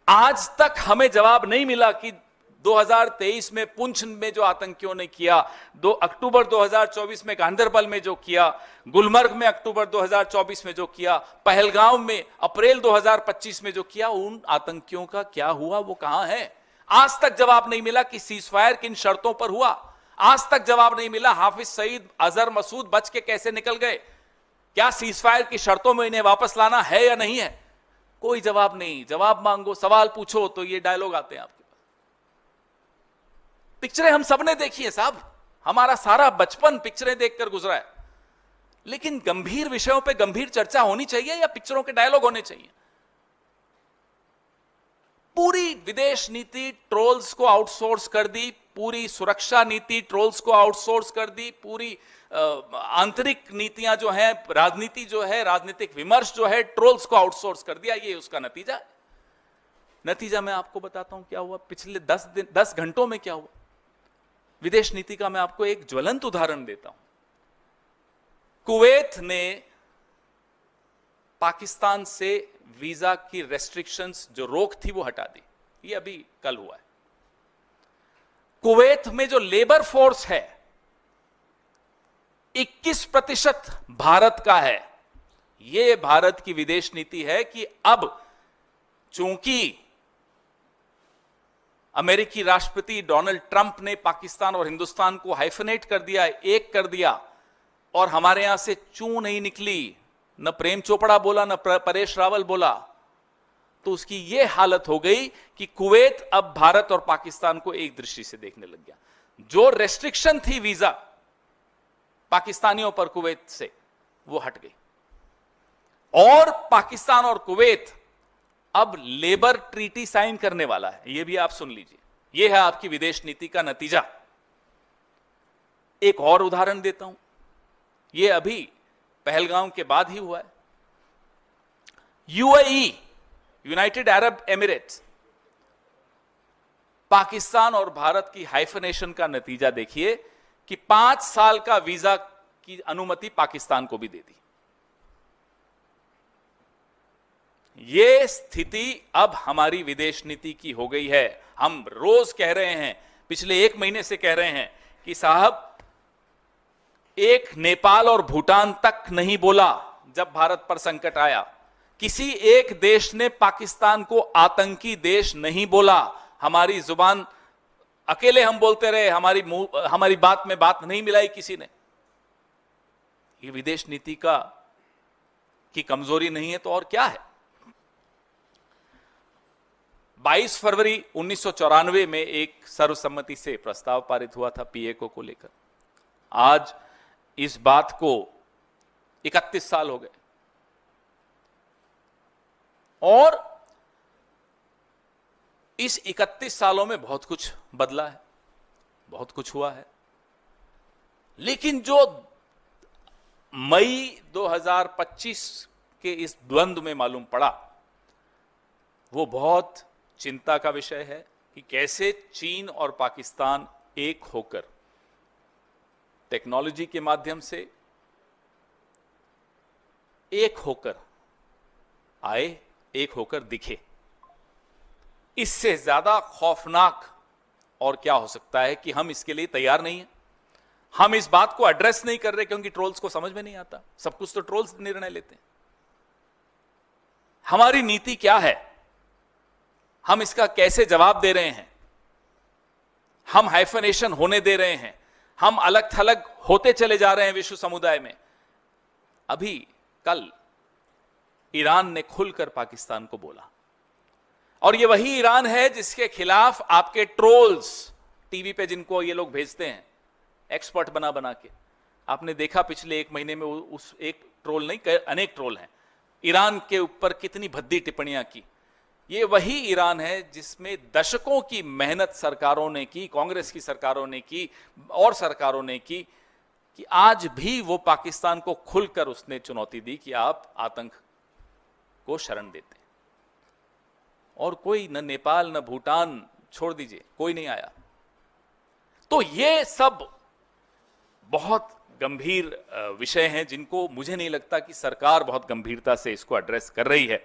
आज तक हमें जवाब नहीं मिला कि 2023 में पुंछ में जो आतंकियों ने किया, 2 अक्टूबर 2024 में गांधरबल में जो किया, गुलमर्ग में अक्टूबर 2024 में जो किया, पहलगांव में अप्रैल 2025 में जो किया, उन आतंकियों का क्या हुआ, वो कहां है? आज तक जवाब नहीं मिला कि सीजफायर किन शर्तों पर हुआ। आज तक जवाब नहीं मिला हाफिज सईद, अजहर मसूद बच के कैसे निकल गए। क्या सीजफायर की शर्तों में इन्हें वापस लाना है या नहीं है? कोई जवाब नहीं। जवाब मांगो, सवाल पूछो तो ये डायलॉग आते हैं आपके पास। पिक्चरें हम सबने देखी है साहब, हमारा सारा बचपन पिक्चरें देखकर गुजरा है, लेकिन गंभीर विषयों पे गंभीर चर्चा होनी चाहिए या पिक्चरों के डायलॉग होने चाहिए? पूरी विदेश नीति ट्रोल्स को आउटसोर्स कर दी, पूरी सुरक्षा नीति ट्रोल्स को आउटसोर्स कर दी, पूरी आंतरिक नीतियां जो हैं, राजनीति जो है, राजनीतिक विमर्श जो है, ट्रोल्स को आउटसोर्स कर दिया। ये उसका नतीजा। नतीजा मैं आपको बताता हूं क्या हुआ पिछले 10 घंटों में क्या हुआ विदेश नीति का। मैं आपको एक ज्वलंत उदाहरण देता हूं। कुवैत ने पाकिस्तान से वीजा की रेस्ट्रिक्शंस, जो रोक थी, वो हटा दी। ये अभी कल हुआ है। कुवैत में जो लेबर फोर्स है 21% भारत का है। यह भारत की विदेश नीति है कि अब चूंकि अमेरिकी राष्ट्रपति डोनाल्ड ट्रंप ने पाकिस्तान और हिंदुस्तान को हाइफनेट कर दिया, एक कर दिया, और हमारे यहां से चू नहीं निकली, न प्रेम चोपड़ा बोला, न परेश रावल बोला, तो उसकी यह हालत हो गई कि कुवैत अब भारत और पाकिस्तान को एक दृष्टि से देखने लग गया। जो रेस्ट्रिक्शन थी वीजा पाकिस्तानियों पर कुवैत से, वो हट गई, और पाकिस्तान और कुवैत अब लेबर ट्रीटी साइन करने वाला है। यह भी आप सुन लीजिए, यह है आपकी विदेश नीति का नतीजा। एक और उदाहरण देता हूं, यह अभी पहलगांव के बाद ही हुआ है। UAE, United Arab Emirates, Pakistan और भारत की हाइफनेशन का नतीजा देखिए कि 5 साल का वीजा की अनुमति पाकिस्तान को भी दे दी। यह स्थिति अब हमारी विदेश नीति की हो गई है। हम रोज कह रहे हैं, पिछले 1 महीने से कह रहे हैं कि साहब, एक नेपाल और भूटान तक नहीं बोला जब भारत पर संकट आया। किसी एक देश ने पाकिस्तान को आतंकी देश नहीं बोला। हमारी जुबान अकेले हम बोलते रहे, हमारी बात में बात नहीं मिलाई किसी ने। ये विदेश नीति की कमजोरी नहीं है तो और क्या है? 22 फरवरी 1994 में एक सर्वसम्मति से प्रस्ताव पारित हुआ था पीएको को लेकर। आज इस बात को 31 साल हो गए, और इस 31 सालों में बहुत कुछ बदला है, बहुत कुछ हुआ है, लेकिन जो मई 2025 के इस द्वंद्व में मालूम पड़ा, वो बहुत चिंता का विषय है कि कैसे चीन और पाकिस्तान एक होकर टेक्नोलॉजी के माध्यम से एक होकर आए, एक होकर दिखे। इससे ज्यादा खौफनाक और क्या हो सकता है कि हम इसके लिए तैयार नहीं हैं। हम इस बात को एड्रेस नहीं कर रहे क्योंकि ट्रोल्स को समझ में नहीं आता। सब कुछ तो ट्रोल्स निर्णय लेते हैं। हमारी नीति क्या है, हम इसका कैसे जवाब दे रहे हैं? हम हाइफनेशन होने दे रहे हैं, हम अलग थलग होते चले जा रहे हैं विश्व समुदाय में। अभी कल ईरान ने खुलकर पाकिस्तान को बोला, और ये वही ईरान है जिसके खिलाफ आपके ट्रोल्स टीवी पे, जिनको ये लोग भेजते हैं एक्सपर्ट बना बना के, आपने देखा पिछले 1 महीने में उस एक ट्रोल नहीं, अनेक ट्रोल हैं, ईरान के ऊपर कितनी भद्दी टिप्पणियां की। ये वही ईरान है जिसमें दशकों की मेहनत सरकारों ने की, कांग्रेस की सरकारों ने की और सरकारों ने की, कि आज भी वो पाकिस्तान को खुलकर उसने चुनौती दी कि आप आतंक को शरण देते हैं। और कोई, न नेपाल न भूटान, छोड़ दीजिए, कोई नहीं आया। तो ये सब बहुत गंभीर विषय हैं जिनको मुझे नहीं लगता कि सरकार बहुत गंभीरता से इसको एड्रेस कर रही है।